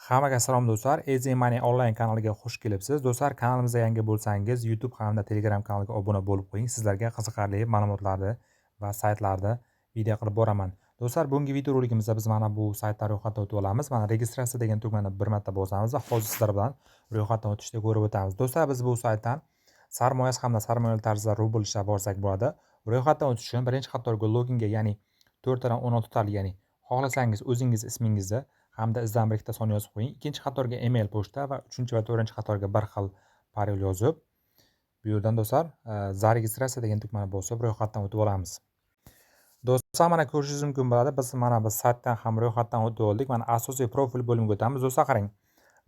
Hammaga salom do'stlar. Easy Money onlayn kanaliga xush kelibsiz. Do'stlar, kanalimizga yangi bo'lsangiz, YouTube hamda Telegram kanaliga obuna bo'lib qo'ying. Sizlarga qiziqarli ma'lumotlarni va saytlarni video qilib boraman. Do'stlar, bugungi video roligimizda biz mana bu saytdan ro'yxatdan o'tib olamiz. Mana registratsiya degan tugmani bir marta bosamiz va hozir sizlar bilan ro'yxatdan o'tishni ko'rib o'tamiz. Do'stlar, biz bu saytdan sarmoyasi hamda sarmoyali tarzda rubl ishlab borsak bo'ladi. Ro'yxatdan o'tish uchun birinchi qatorga loginga, ya'ni 4 dan 16 tal, ya'ni xohlasangiz o'zingiz ismingizni hamda izdan bir ikkita son yozib qo'ying. Ikkinchi qatorga email pochta va uchinchi va to'rtinchi qatorga bir xil parol yozib, bu yerdan do'stlar zaregistratsiya degan tugmani bosib ro'yxatdan o'tib olamiz. Do'stlar, mana ko'rishingiz mumkin bo'ladi. Biz saytdan ham ro'yxatdan o'tib oldik. Mana asosiy profil bo'limiga o'tamiz. Do'stlar, qarang.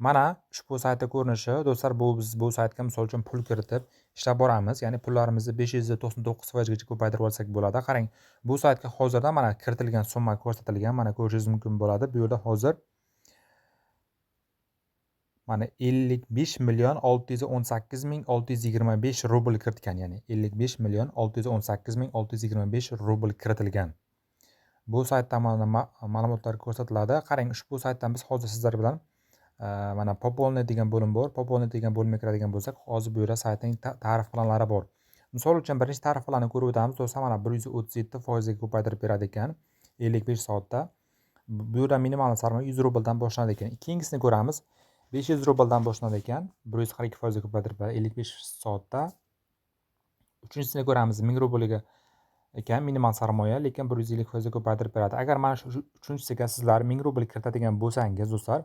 Mana ushbu saytning ko'rinishi. Do'stlar, biz bu saytga misol uchun pul kiritib ishlab boramiz. Ya'ni pullarimizni 599% ko'paytirib olsak bo'ladi. Qarang, bu saytga hozirda mana kiritilgan summa ko'rsatilgan. Mana ko'rishingiz mumkin bo'ladi. Bu yerda hozir mana 55.618.625 rubl kiritgan, ya'ni 55.618.625 rubl kiritilgan. Bu sayt tomonidan ma'lumotlar ko'rsatiladi. Qarang, ushbu saytdan biz hozir sizlar bilan mana poполнить degan bo'lim bor. Poполнить degan bo'limga kiradigan bo'lsak, hozir bu yerda saytning tarif planlari bor. Misol uchun birinchi tarif planini ko'rib o'tamiz. Do'stlar, mana 137% ga ko'paytirib beradi ekan 55 soatda. Bu yerda minimal sarmoya 100 rubldan boshlanadi ekan. Ikkingisini ko'ramiz. 500 rubldan boshlanadi ekan. 142% ga ko'paytirib beradi 55 soatda. Uchinchisini ko'ramiz 1000 rublga ekan minimal sarmoya, lekin 150% ga ko'paytirib beradi. Agar mana shu uchinchisiga sizlar 1000 rubl kiritadigan bo'lsangiz, do'stlar,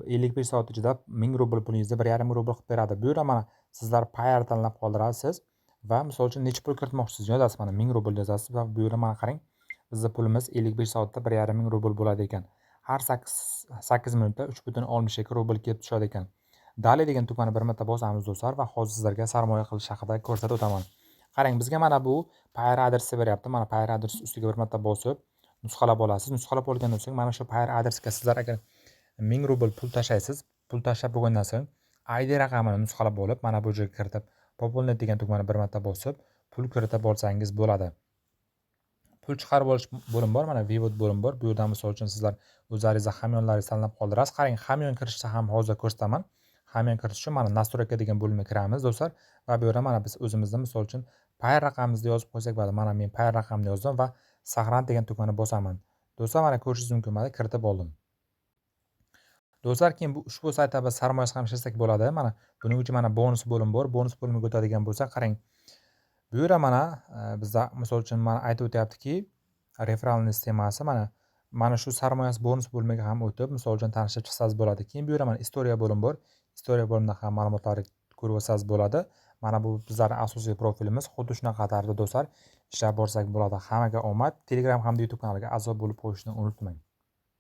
55 soat ichida 1000 rubl pulingizni 1,5 rubl qilib beradi. Bu yerda mana sizlar payer tanlab qoldirasiz va misol uchun necha pul kiritmoqchisiz yozasiz, mana 1000 rubl yozasiz va bu yerda mana qarang, bizning pulimiz 55 soatda 1,5 rubl bo'ladi ekan. Har 8 minutda 3,62 rubl kelib tushadi ekan. Dali degan tugmani bir marta bosamiz do'stlar va hozir sizlarga sarmoya qilish haqida ko'rsatib o'taman. Qarang, bizga mana bu payer adresi beryapti. Mana payer adresi ustiga bir marta bosib nusxalab olasiz. Nusxalab olgandan so'ng mana shu payer adresga sizlar agar 1000 rubl pul tashlaysiz. Pul tashlab bo'lgandan so'ng ID raqamini nusxalab olib, mana bu joyga kiritib, poполнить degan tugmani bir marta bosib, pul kiritib olsangiz bo'ladi. Pul chiqarib olish bo'lim bor, mana vivod bo'lim bor. Bu yerdan misol uchun sizlar o'zlaringiz hamyonlaringizni tanlab qoldirasiz. Qarang, hamyon kirishni ham hozir ko'rsataman. Hamyon kirish uchun mana настройка degan bo'limga kiramiz do'stlar va bu yerda mana biz o'zimizni misol uchun payer raqamimizni yozib qo'ysak bo'ladi. Mana men payer raqamni yozdim va saqlanat degan tugmani bosaman. Do'stlar, mana ko'rishingiz mumkin bo'ladi, kiritib oldim. Do'stlar, keyin ushbu saytda biz sarmoyasi ham ishlasak bo'ladi. Mana buning uchun mana bonus bo'lim bor. Bonus bo'limiga o'tadigan bo'lsak, qarang. Bu yerda mana bizda misol uchun mana aytib o'tyaptiki, referalniy sistemasi mana shu sarmoyasi bonus bo'limiga ham o'tib, misol uchun tanishib chiqsangiz bo'ladi. Keyin bu yerda mana istoriya bo'lim bor. Istoriya bo'limida ham ma'lumotlarni ko'rib olsangiz bo'ladi. Mana bu bizlarning asosiy profilimiz. Xuddi shunaqa tarzda do'stlar ishlab borsak bo'ladi. Hammaga omad. Telegram hamda YouTube kanaliga a'zo bo'lib qo'yishni unutmang.